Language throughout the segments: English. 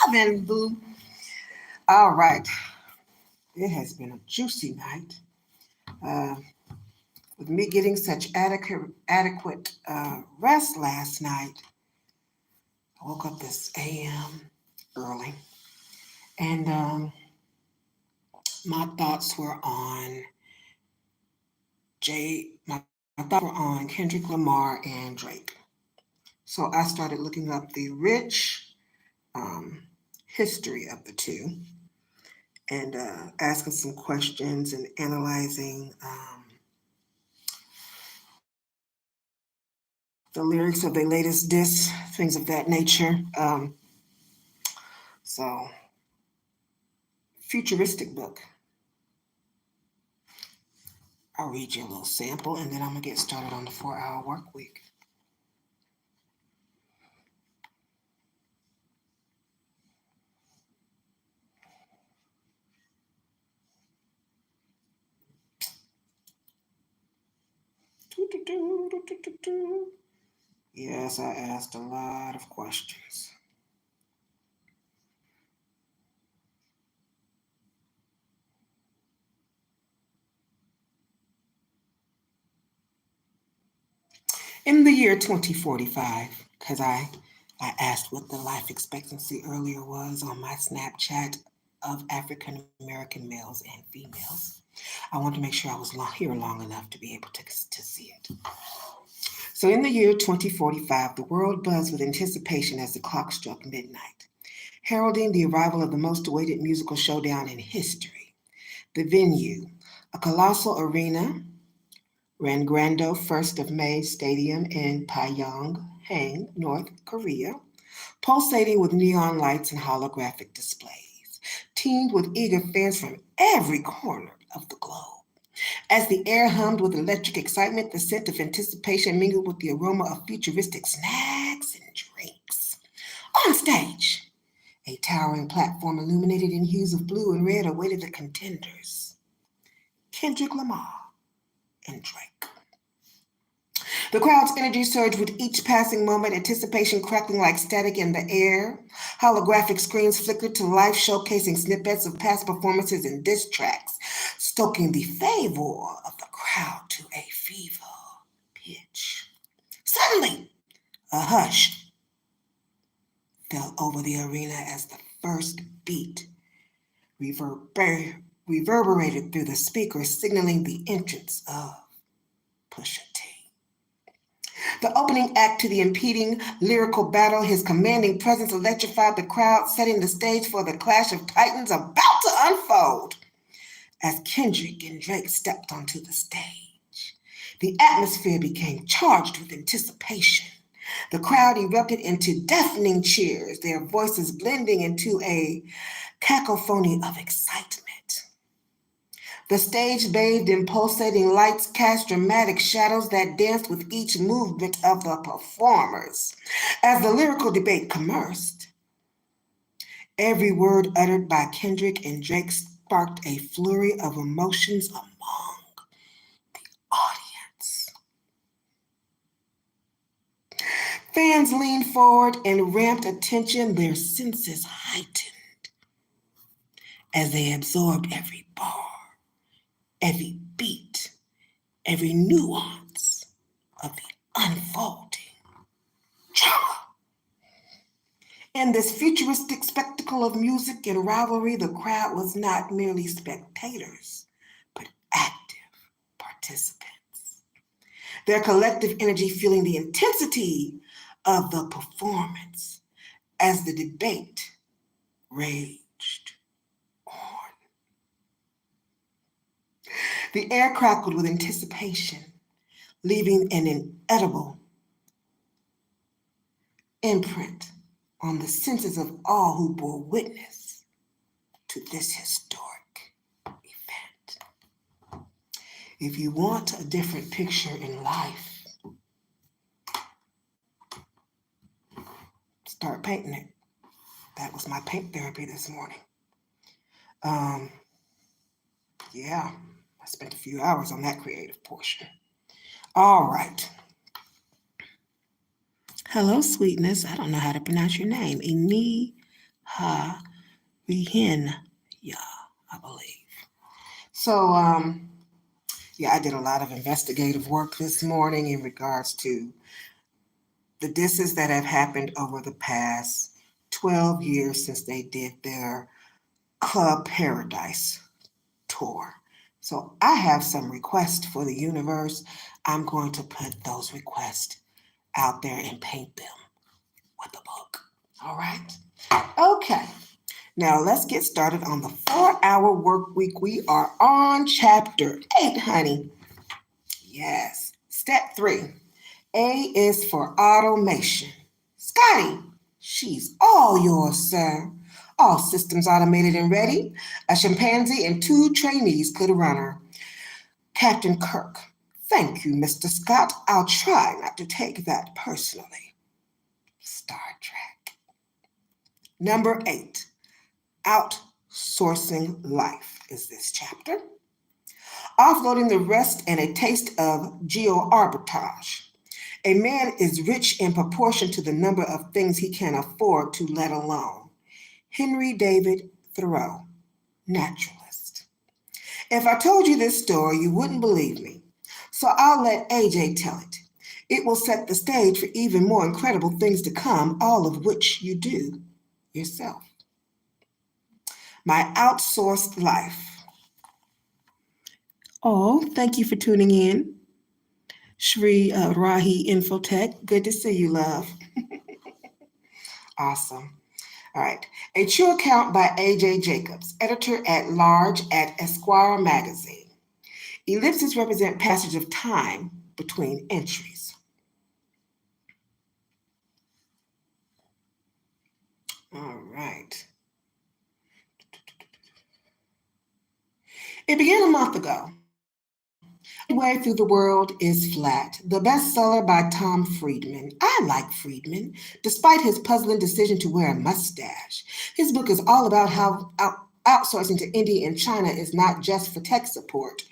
oven, boo. All right. It has been a juicy night. Uh, with me getting such adequate rest last night, I woke up this AM early, and my thoughts were on Kendrick Lamar and Drake. So I started looking up the rich um, history of the two and asking some questions and analyzing the lyrics of their latest diss, things of that nature. So, futuristic book. I'll read you a little sample and then I'm going to get started on the 4-hour work week. Yes, I asked a lot of questions. In the year 2045, because I asked what the life expectancy earlier was on my Snapchat of African American males and females. I wanted to make sure I was here long enough to be able to see it. So in the year 2045, the world buzzed with anticipation as the clock struck midnight, heralding the arrival of the most awaited musical showdown in history. The venue, a colossal arena, Rangrando 1st of May Stadium in Pyongyang, North Korea, pulsating with neon lights and holographic displays, teamed with eager fans from every corner of the globe. As the air hummed with electric excitement, the scent of anticipation mingled with the aroma of futuristic snacks and drinks. On stage, a towering platform illuminated in hues of blue and red awaited the contenders, Kendrick Lamar and Drake. The crowd's energy surged with each passing moment, anticipation crackling like static in the air. Holographic screens flickered to life, showcasing snippets of past performances and diss tracks, stoking the fervor of the crowd to a fever pitch. Suddenly, a hush fell over the arena as the first beat reverberated through the speakers, signaling the entrance of Pusha T. The opening act to the impeding lyrical battle, his commanding presence electrified the crowd, setting the stage for the clash of titans about to unfold. As Kendrick and Drake stepped onto the stage, the atmosphere became charged with anticipation. The crowd erupted into deafening cheers, their voices blending into a cacophony of excitement. The stage, bathed in pulsating lights, cast dramatic shadows that danced with each movement of the performers. As the lyrical debate commenced, every word uttered by Kendrick and Drake sparked a flurry of emotions among the audience. Fans leaned forward and ramped attention, their senses heightened as they absorbed every bar, every beat, every nuance of the unfolding drama. In this futuristic spectacle of music and rivalry, the crowd was not merely spectators, but active participants. Their collective energy feeling the intensity of the performance as the debate raged on. The air crackled with anticipation, leaving an inedible imprint on the senses of all who bore witness to this historic event. If you want a different picture in life, start painting it. That was my paint therapy this morning. Yeah, I spent a few hours on that creative portion. All right. Hello, sweetness. I don't know how to pronounce your name. Ini Ha Vihin, yeah, I believe. So, yeah, I did a lot of investigative work this morning in regards to the disses that have happened over the past 12 years since they did their Club Paradise tour. So I have some requests for the universe. I'm going to put those requests out there and paint them with a book. All right. Okay. Now let's get started on the 4-hour work week. We are on chapter 8, honey. Yes. Step 3. A is for automation. Scotty, she's all yours, sir. All systems automated and ready. A chimpanzee and 2 trainees could run her. Captain Kirk, thank you, Mr. Scott. I'll try not to take that personally. Star Trek. Number 8, outsourcing life is this chapter. Offloading the rest and a taste of geo-arbitrage. A man is rich in proportion to the number of things he can afford to let alone. Henry David Thoreau, naturalist. If I told you this story, you wouldn't believe me. So I'll let AJ tell it. It will set the stage for even more incredible things to come, all of which you do yourself. My outsourced life. Oh, thank you for tuning in. Shri Rahi Infotech. Good to see you, love. Awesome. All right. A True Account by A.J. Jacobs, editor-at-large at Esquire Magazine. Ellipses represent passage of time between entries. All right. It began a month ago. Midway through the world is Flat, the bestseller by Tom Friedman. I like Friedman, despite his puzzling decision to wear a mustache. His book is all about how outsourcing to India and China is not just for tech support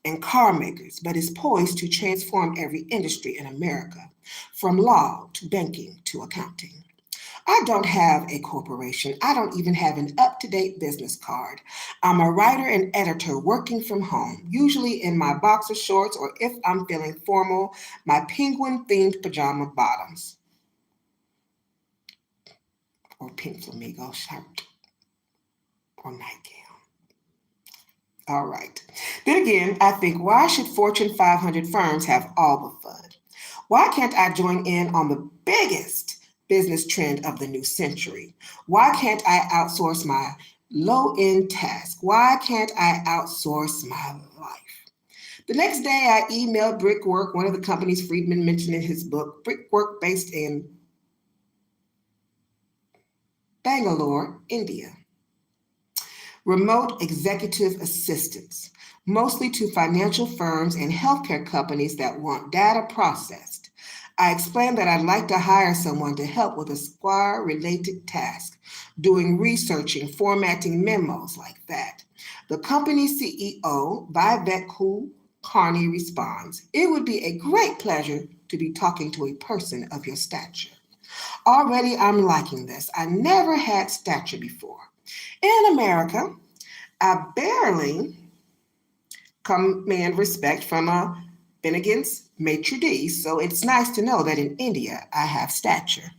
and car makers, but is poised to transform every industry in America, from law to banking to accounting. I don't have a corporation. I don't even have an up-to-date business card. I'm a writer and editor working from home, usually in my boxer shorts or if I'm feeling formal, my penguin-themed pajama bottoms or pink flamingo shirt or nightgown. All right. Then again, I think, why should Fortune 500 firms have all the fun? Why can't I join in on the biggest business trend of the new century? Why can't I outsource my low-end task? Why can't I outsource my life? The next day, I emailed Brickwork, one of the companies Friedman mentioned in his book, Brickwork based in Bangalore, India. Remote executive assistance, mostly to financial firms and healthcare companies that want data processed. I explained that I'd like to hire someone to help with a Squire-related task, doing researching, formatting memos like that. The company CEO, Vivek Kulkarni, responds, "It would be a great pleasure to be talking to a person of your stature." Already I'm liking this. I never had stature before. In America, I barely command respect from a Finnegan's maitre d', so it's nice to know that in India I have stature.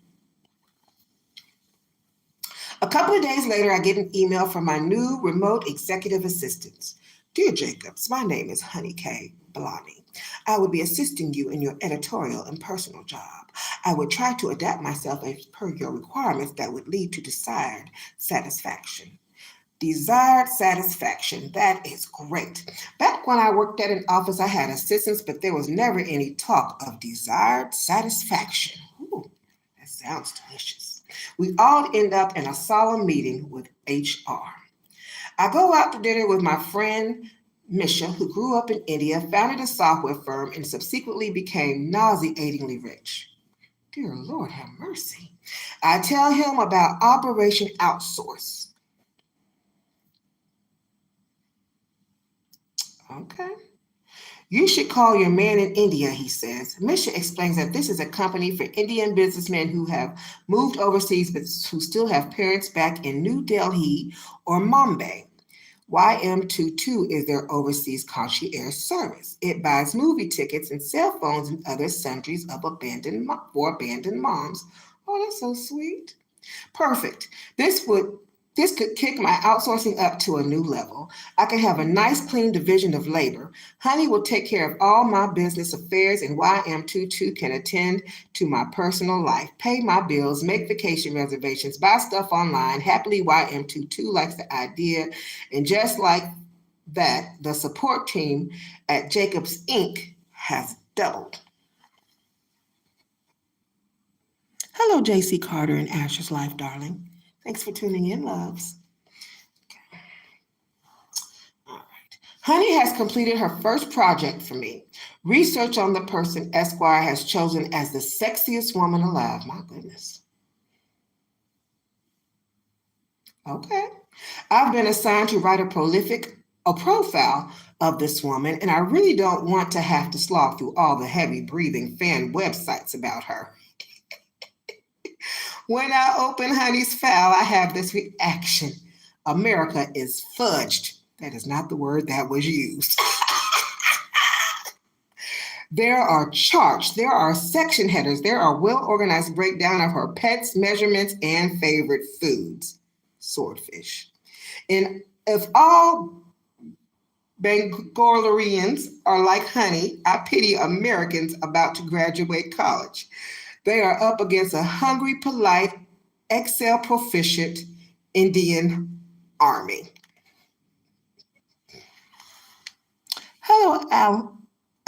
A couple of days later, I get an email from my new remote executive assistant. "Dear Jacobs, my name is Honey K. Blani. I would be assisting you in your editorial and personal job. I would try to adapt myself as per your requirements that would lead to desired satisfaction." Desired satisfaction. That is great. Back when I worked at an office, I had assistants, but there was never any talk of desired satisfaction. Ooh, that sounds delicious. We all end up in a solemn meeting with HR. I go out to dinner with my friend Misha, who grew up in India, founded a software firm, and subsequently became nauseatingly rich. Dear Lord, have mercy. I tell him about Operation Outsource. Okay. You should call your man in India, he says. Misha explains that this is a company for Indian businessmen who have moved overseas but who still have parents back in New Delhi or Mumbai. YM22 is their overseas concierge service. It buys movie tickets and cell phones and other sundries of abandoned moms. Oh, that's so sweet. Perfect. This could kick my outsourcing up to a new level. I can have a nice clean division of labor. Honey will take care of all my business affairs and YM22 can attend to my personal life, pay my bills, make vacation reservations, buy stuff online. Happily YM22 likes the idea. And just like that, the support team at Jacobs Inc. has doubled. Hello, JC Carter and Asher's Life, darling. Thanks for tuning in, loves. All right. Honey has completed her first project for me. Research on the person Esquire has chosen as the sexiest woman alive. My goodness. Okay. I've been assigned to write a profile of this woman, and I really don't want to have to slog through all the heavy breathing fan websites about her. When I open Honey's file, I have this reaction. America is fudged. That is not the word that was used. There are charts, there are section headers, there are well-organized breakdown of her pets, measurements, and favorite foods. Swordfish. And if all Bangaloreans are like Honey, I pity Americans about to graduate college. They are up against a hungry, polite, Excel proficient Indian army. Hello,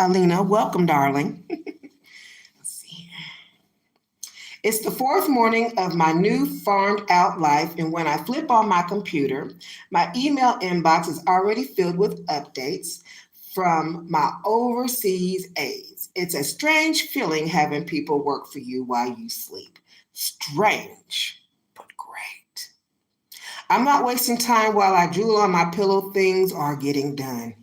Alina. Welcome, darling. Let's see. It's the fourth morning of my new farmed out life, and when I flip on my computer, my email inbox is already filled with updates from my overseas aides. It's a strange feeling having people work for you while you sleep. Strange, but great. I'm not wasting time while I drool on my pillow. Things are getting done.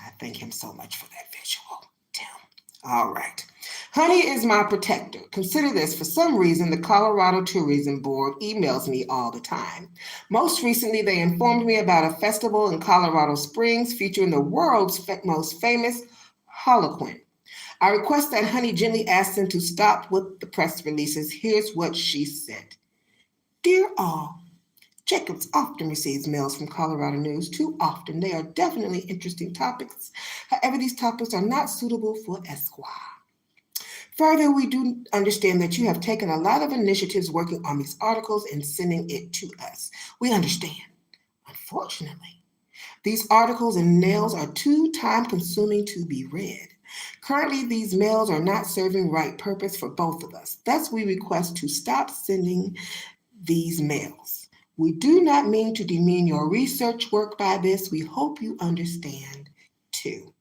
I thank him so much for that visual, Tim. All right. Honey is my protector. Consider this. For some reason, the Colorado Tourism Board emails me all the time. Most recently, they informed me about a festival in Colorado Springs featuring the world's most famous Harlequin. I request that Honey gently ask them to stop with the press releases. Here's what she said. Dear all, Jacobs often receives mails from Colorado News. Too often. They are definitely interesting topics. However, these topics are not suitable for Esquire. Further, we do understand that you have taken a lot of initiatives working on these articles and sending it to us. We understand. Unfortunately, these articles and mails are too time-consuming to be read. Currently, these mails are not serving right purpose for both of us. Thus, we request to stop sending these mails. We do not mean to demean your research work by this. We hope you understand, too.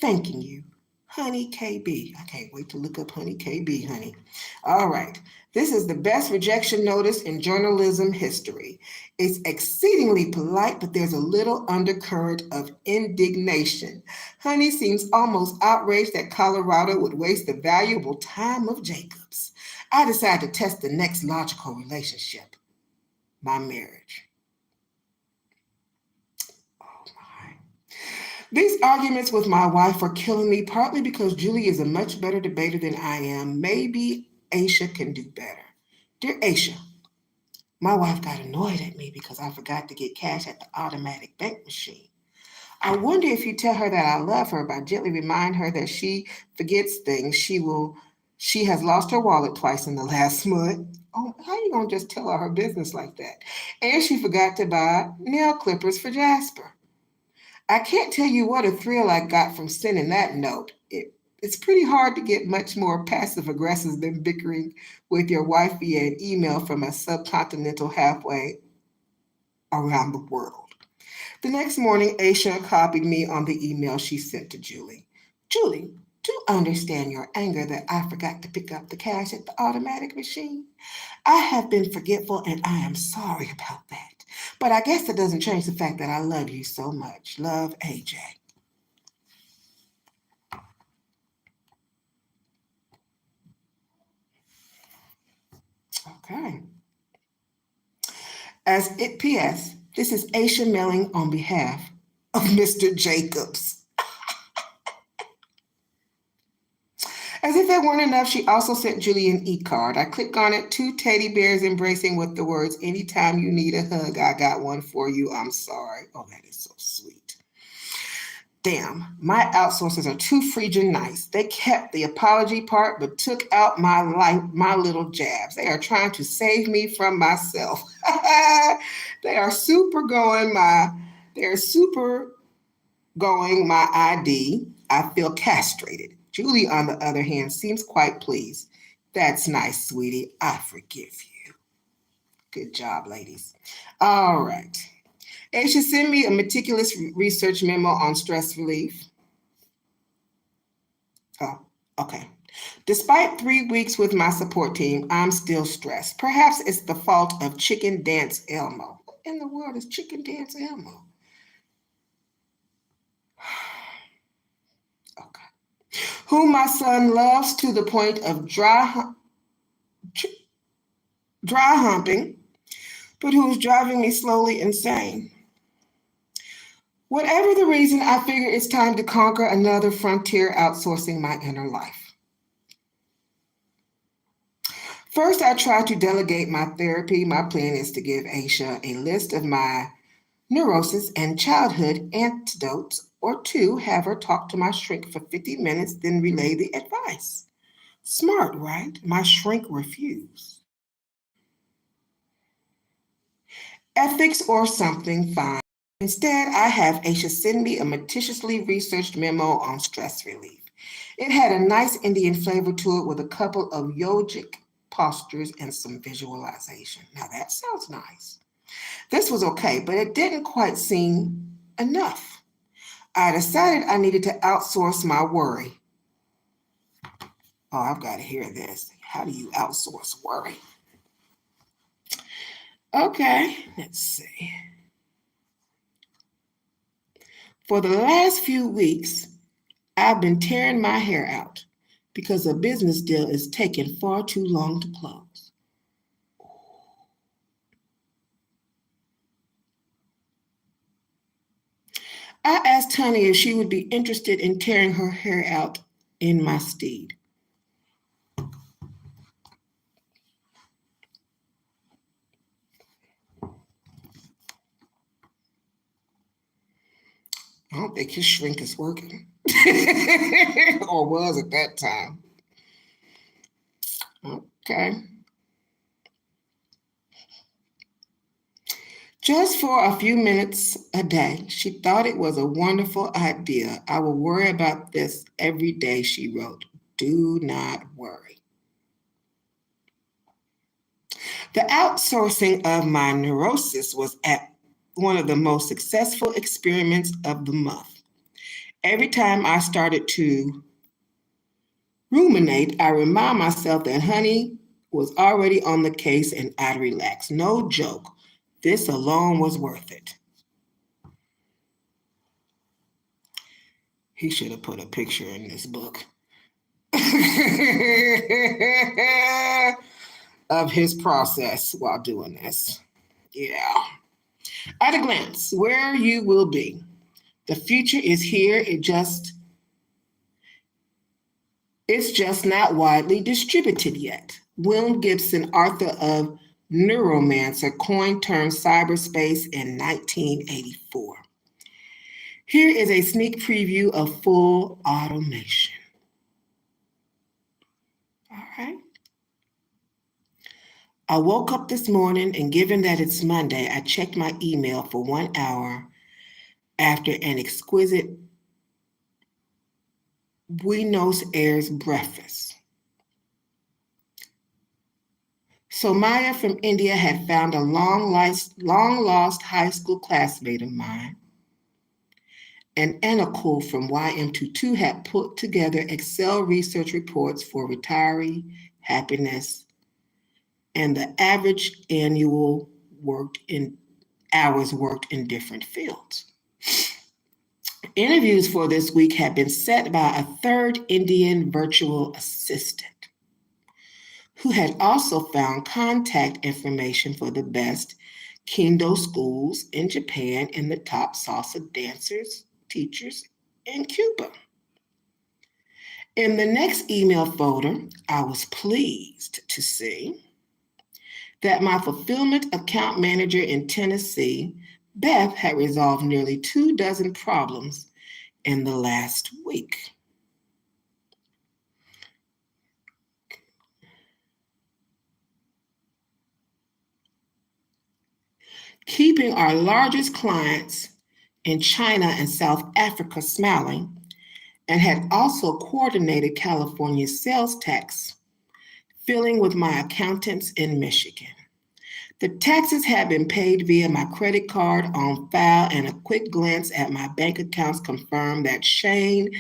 Thanking you. Honey KB. I can't wait to look up Honey KB, honey. All right. This is the best rejection notice in journalism history. It's exceedingly polite, but there's a little undercurrent of indignation. Honey seems almost outraged that Colorado would waste the valuable time of Jacobs. I decided to test the next logical relationship, my marriage. These arguments with my wife are killing me, partly because Julie is a much better debater than I am. Maybe Aisha can do better. Dear Aisha, my wife got annoyed at me because I forgot to get cash at the automatic bank machine. I wonder if you tell her that I love her by gently remind her that she forgets things. She has lost her wallet twice in the last month. Oh, how you gonna just tell her business like that? And she forgot to buy nail clippers for Jasper. I can't tell you what a thrill I got from sending that note. It's pretty hard to get much more passive aggressive than bickering with your wife via an email from a subcontinental halfway around the world. The next morning, Aisha copied me on the email she sent to Julie. Julie, do understand your anger that I forgot to pick up the cash at the automatic machine. I have been forgetful and I am sorry about that. But I guess that doesn't change the fact that I love you so much. Love, AJ. Okay. P.S. This is Aisha mailing on behalf of Mr. Jacobs. As if that weren't enough, she also sent Julie an e-card. I click on it, 2 teddy bears embracing with the words, anytime you need a hug, I got one for you. I'm sorry. Oh, that is so sweet. Damn, my outsourcers are too freaking nice. They kept the apology part, but took out my little jabs. They are trying to save me from myself. They are super going my ID. I feel castrated. Julie, on the other hand, seems quite pleased. That's nice, sweetie. I forgive you. Good job, ladies. All right. Aisha, send me a meticulous research memo on stress relief. Oh, okay. Despite 3 weeks with my support team, I'm still stressed. Perhaps it's the fault of Chicken Dance Elmo. What in the world is Chicken Dance Elmo? Okay. Whom my son loves to the point of dry humping, but who's driving me slowly insane. Whatever the reason, I figure it's time to conquer another frontier outsourcing my inner life. First, I try to delegate my therapy. My plan is to give Aisha a list of my neurosis and childhood antidotes, or 2, have her talk to my shrink for 50 minutes, then relay the advice. Smart, right? My shrink refused. Ethics or something, fine. Instead, I have Aisha send me a meticulously researched memo on stress relief. It had a nice Indian flavor to it with a couple of yogic postures and some visualization. Now that sounds nice. This was okay, but it didn't quite seem enough. I decided I needed to outsource my worry. Oh, I've got to hear this. How do you outsource worry? Okay, let's see. For the last few weeks, I've been tearing my hair out because a business deal is taking far too long to close. I asked Honey if she would be interested in tearing her hair out in my stead. I don't think his shrink is working. Or was at that time. Okay. Just for a few minutes a day, she thought it was a wonderful idea. I will worry about this every day, she wrote. Do not worry. The outsourcing of my neurosis was at one of the most successful experiments of the month. Every time I started to ruminate, I remind myself that Honey was already on the case and I'd relax. No joke. This alone was worth it. He should have put a picture in this book of his process while doing this. Yeah. At a glance, where you will be. The future is here. It's just not widely distributed yet. William Gibson, author of Neuromancer, coined term cyberspace in 1984. Here is a sneak preview of full automation. All right. I woke up this morning, and given that it's Monday, I checked my email for 1 hour after an exquisite Buenos Aires breakfast. So Maya from India had found a long-lost high school classmate of mine, and Anakul from YM22 had put together Excel research reports for retiree happiness and the average annual hours worked in different fields. Interviews for this week had been set by a third Indian virtual assistant who had also found contact information for the best kendo schools in Japan and the top salsa dancers, teachers in Cuba. In the next email folder, I was pleased to see that my fulfillment account manager in Tennessee, Beth, had resolved nearly 24 problems in the last week. Keeping our largest clients in China and South Africa smiling, and had also coordinated California's sales tax filing with my accountants in Michigan. The taxes had been paid via my credit card on file, and a quick glance at my bank accounts confirmed that Shane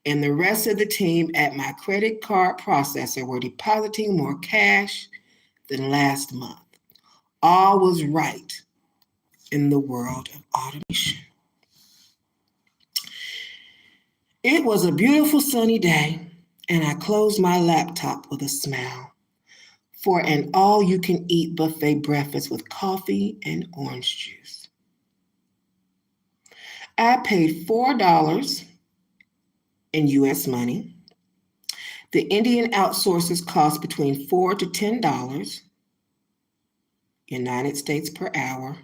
and the rest of the team at my credit card processor were depositing more cash than last month. All was right in the world of automation. It was a beautiful sunny day, and I closed my laptop with a smile for an all-you-can-eat buffet breakfast with coffee and orange juice. I paid $4 in US money. The Indian outsourcers cost between $4 to $10 United States per hour.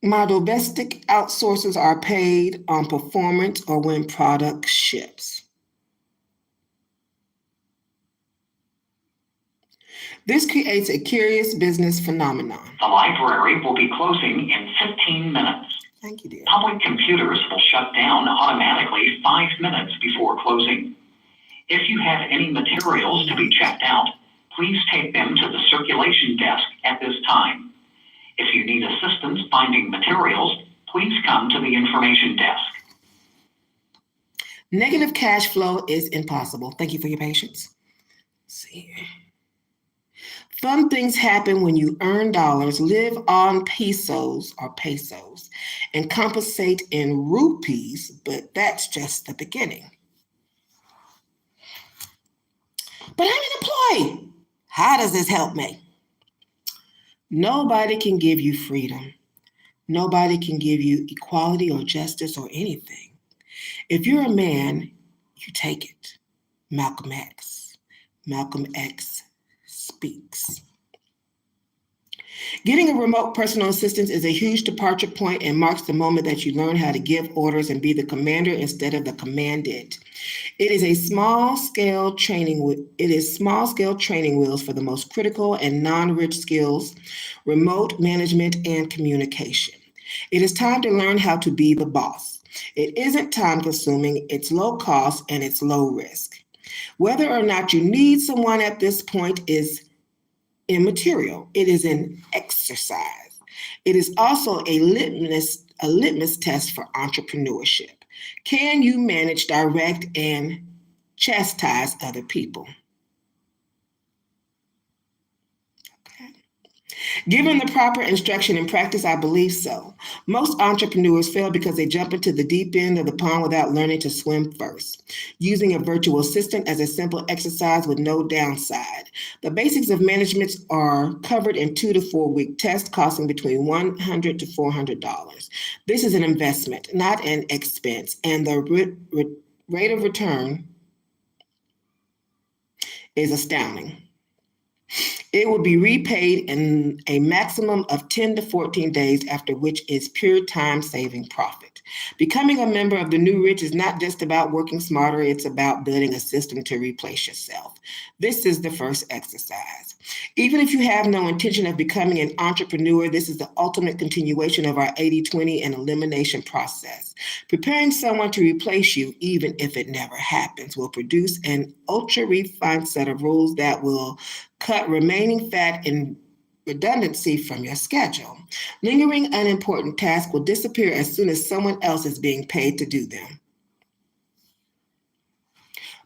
My domestic outsourcers are paid on performance or when product ships. This creates a curious business phenomenon. The library will be closing in 15 minutes. Thank you, dear. Public computers will shut down automatically 5 minutes before closing. If you have any materials to be checked out, please take them to the circulation desk at this time. If you need assistance finding materials, please come to the information desk. Negative cash flow is impossible. Thank you for your patience. Let's see. Fun things happen when you earn dollars, live on pesos, and compensate in rupees, but that's just the beginning. But I'm an employee. How does this help me? Nobody can give you freedom. Nobody can give you equality or justice or anything. If you're a man, you take it. Malcolm X speaks. Getting a remote personal assistant is a huge departure point and marks the moment that you learn how to give orders and be the commander instead of the commanded. It is small-scale training wheels for the most critical and non-rich skills, remote management and communication. It is time to learn how to be the boss. It isn't time-consuming, it's low cost, and it's low risk. Whether or not you need someone at this point is immaterial. It is an exercise. It is also a litmus test for entrepreneurship. Can you manage, direct, and chastise other people? Okay. Given the proper instruction and practice, I believe so. Most entrepreneurs fail because they jump into the deep end of the pond without learning to swim first. Using a virtual assistant as a simple exercise with no downside. The basics of management are covered in 2 to 4 week tests costing between $100 to $400. This is an investment, not an expense, and the rate of return is astounding. It will be repaid in a maximum of 10 to 14 days, after which is pure time-saving profit. Becoming a member of the new rich is not just about working smarter, it's about building a system to replace yourself. This is the first exercise. Even if you have no intention of becoming an entrepreneur, this is the ultimate continuation of our 80-20 and elimination process. Preparing someone to replace you, even if it never happens, will produce an ultra-refined set of rules that will cut remaining fat and redundancy from your schedule. Lingering unimportant tasks will disappear as soon as someone else is being paid to do them.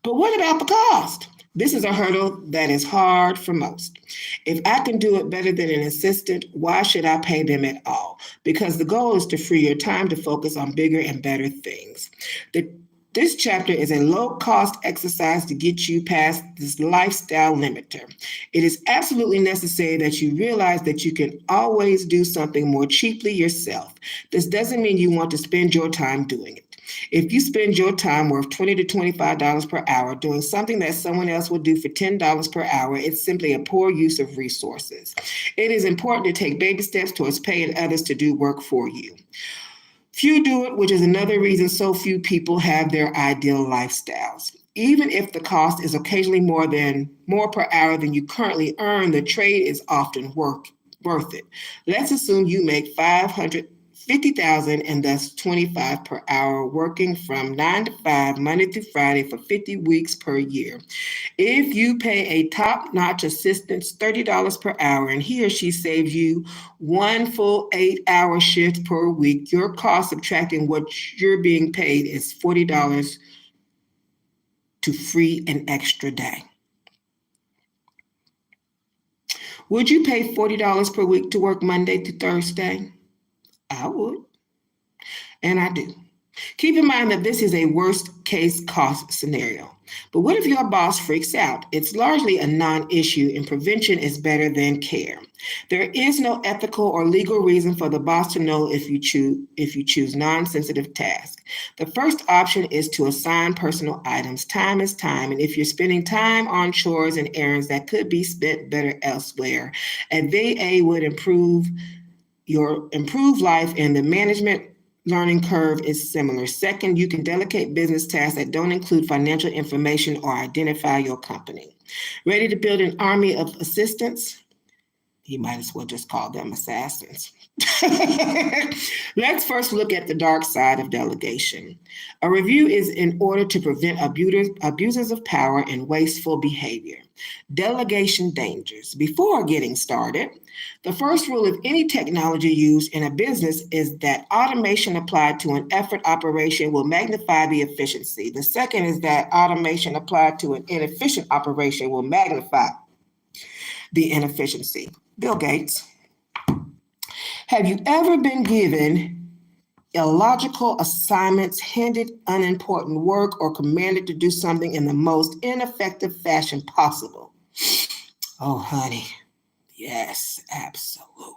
But what about the cost? This is a hurdle that is hard for most. If I can do it better than an assistant, why should I pay them at all? Because the goal is to free your time to focus on bigger and better things. The This chapter is a low-cost exercise to get you past this lifestyle limiter. It is absolutely necessary that you realize that you can always do something more cheaply yourself. This doesn't mean you want to spend your time doing it. If you spend your time worth $20 to $25 per hour doing something that someone else would do for $10 per hour, it's simply a poor use of resources. It is important to take baby steps towards paying others to do work for you. Few do it, which is another reason so few people have their ideal lifestyles. Even if the cost is occasionally more per hour than you currently earn, the trade is often worth it. Let's assume you make $550,000 and thus 25 per hour, working from 9 to 5 Monday through Friday for 50 weeks per year. If you pay a top-notch assistant $30 per hour and he or she saves you one full 8-hour shift per week, your cost subtracting what you're being paid is $40 to free an extra day. Would you pay $40 per week to work Monday to Thursday? I would, and I do. Keep in mind that this is a worst case cost scenario. But what if your boss freaks out? It's largely a non-issue, and prevention is better than care. There is no ethical or legal reason for the boss to know if you choose non-sensitive tasks. The first option is to assign personal items. Time is time, and if you're spending time on chores and errands that could be spent better elsewhere, a VA would improve life, and the management learning curve is similar. Second, you can delegate business tasks that don't include financial information or identify your company. Ready to build an army of assistants? You might as well just call them assassins. Let's first look at the dark side of delegation. A review is in order to prevent abuses of power and wasteful behavior. Delegation dangers. Before getting started, the first rule of any technology used in a business is that automation applied to an effort operation will magnify the efficiency. The second is that automation applied to an inefficient operation will magnify the inefficiency. Bill Gates. Have you ever been given illogical assignments, handed unimportant work, or commanded to do something in the most ineffective fashion possible? Oh, honey, yes, absolutely.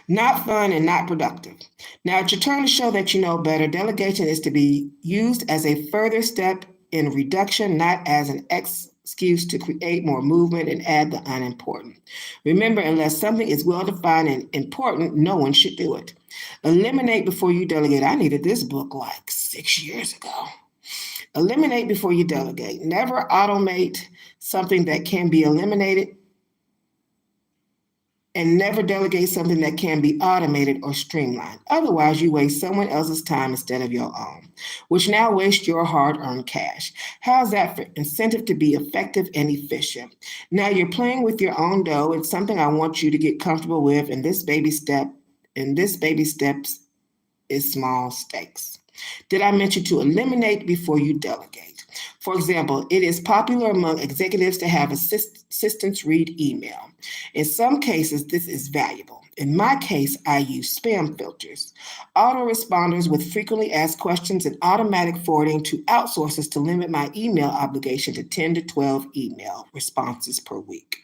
Not fun and not productive. Now it's your turn to show that you know better. Delegation is to be used as a further step in reduction, not as an excuse to create more movement and add the unimportant. Remember, unless something is well-defined and important, no one should do it. Eliminate before you delegate. I needed this book like 6 years ago. Eliminate before you delegate. Never automate something that can be eliminated, and never delegate something that can be automated or streamlined. Otherwise, you waste someone else's time instead of your own, which now wastes your hard-earned cash. How's that for incentive to be effective and efficient? Now you're playing with your own dough. It's something I want you to get comfortable with, and this baby steps is small stakes. Did I mention to eliminate before you delegate? For example, it is popular among executives to have assistants read email. In some cases, this is valuable. In my case, I use spam filters, autoresponders with frequently asked questions, and automatic forwarding to outsourcers to limit my email obligation to 10 to 12 email responses per week.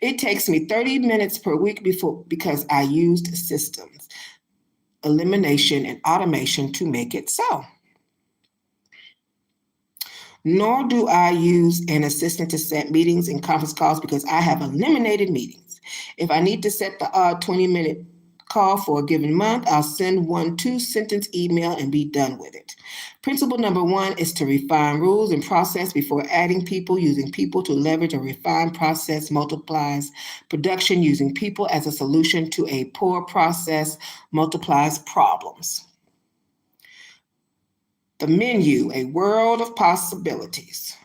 It takes me 30 minutes per week because I used systems, elimination, and automation to make it so. Nor do I use an assistant to set meetings and conference calls because I have eliminated meetings. If I need to set the odd 20-minute call for a given month, I'll send one 2-sentence email and be done with it. Principle number 1 is to refine rules and process before adding people. Using people to leverage a refined process multiplies production. Using people as a solution to a poor process multiplies problems. The menu, a world of possibilities.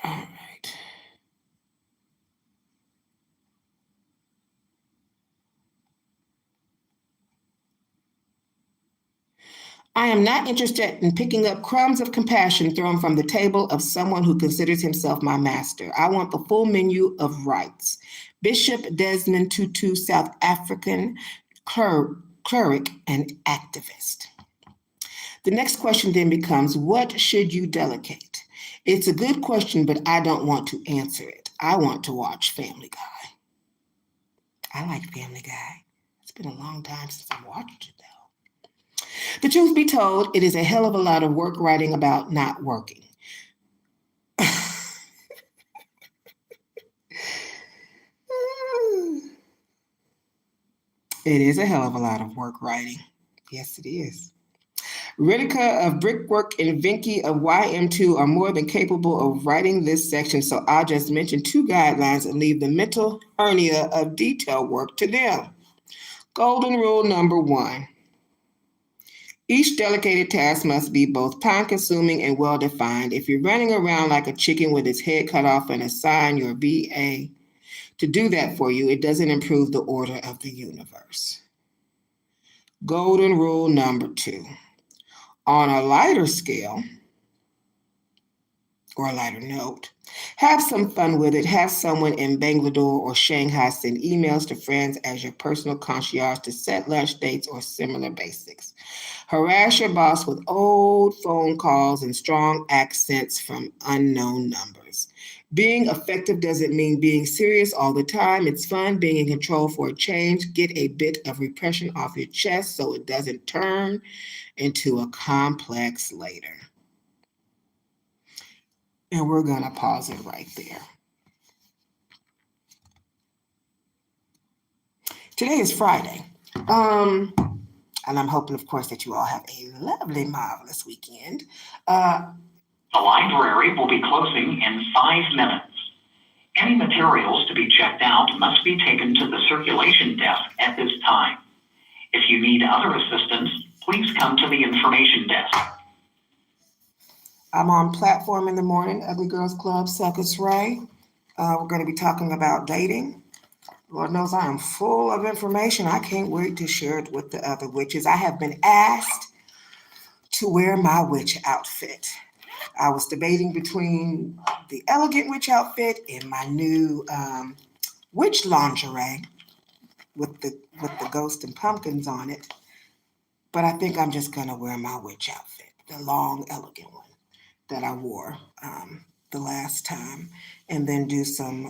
All right. I am not interested in picking up crumbs of compassion thrown from the table of someone who considers himself my master. I want the full menu of rights. Bishop Desmond Tutu, South African cleric and activist. The next question then becomes, what should you delegate? It's a good question, but I don't want to answer it. I want to watch Family Guy. I like Family Guy. It's been a long time since I watched it, though. The truth be told, it is a hell of a lot of work writing about not working. It is a hell of a lot of work writing. Yes, it is. Ritica of Brickwork and Vinky of YM2 are more than capable of writing this section, so I'll just mention 2 guidelines and leave the mental hernia of detail work to them. Golden rule number 1. Each delegated task must be both time-consuming and well-defined. If you're running around like a chicken with its head cut off and assign your VA to do that for you, it doesn't improve the order of the universe. Golden rule number 2. On a lighter scale, or a lighter note, have some fun with it. Have someone in Bangalore or Shanghai send emails to friends as your personal concierge to set lunch dates or similar basics. Harass your boss with old phone calls and strong accents from unknown numbers. Being effective doesn't mean being serious all the time. It's fun being in control for a change. Get a bit of repression off your chest so it doesn't turn into a complex later. And we're going to pause it right there. Today is Friday. And I'm hoping, of course, that you all have a lovely, marvelous weekend. The library will be closing in 5 minutes. Any materials to be checked out must be taken to the circulation desk at this time. If you need other assistance, please come to the information desk. I'm on Platform in the Morning, Ugly Girls Club, Circus Ray. We're going to be talking about dating. Lord knows I am full of information. I can't wait to share it with the other witches. I have been asked to wear my witch outfit. I was debating between the elegant witch outfit and my new witch lingerie with the ghost and pumpkins on it. But I think I'm just going to wear my witch outfit, the long, elegant one that I wore the last time, and then do some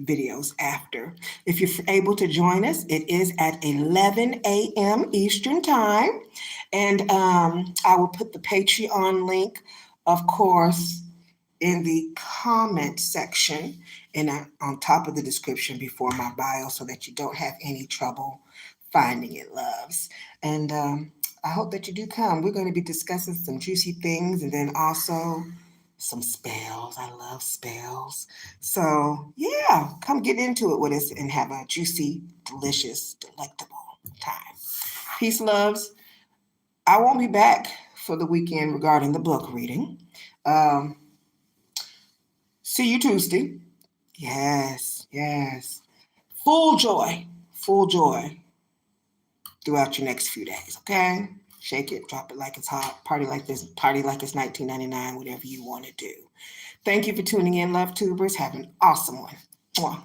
videos after. If you're able to join us, it is at 11 a.m. Eastern Time. And I will put the Patreon link, of course, in the comment section and on top of the description before my bio so that you don't have any trouble finding it, loves. And I hope that you do come. We're going to be discussing some juicy things and then also some spells. I love spells. So yeah, come get into it with us and have a juicy, delicious, delectable time. Peace, loves. I won't be back for the weekend regarding the book reading. See you Tuesday. Yes. Full joy throughout your next few days, okay? Shake it, drop it like it's hot, party like this, party like it's 1999, whatever you want to do. Thank you for tuning in, Love Tubers. Have an awesome one. Mwah.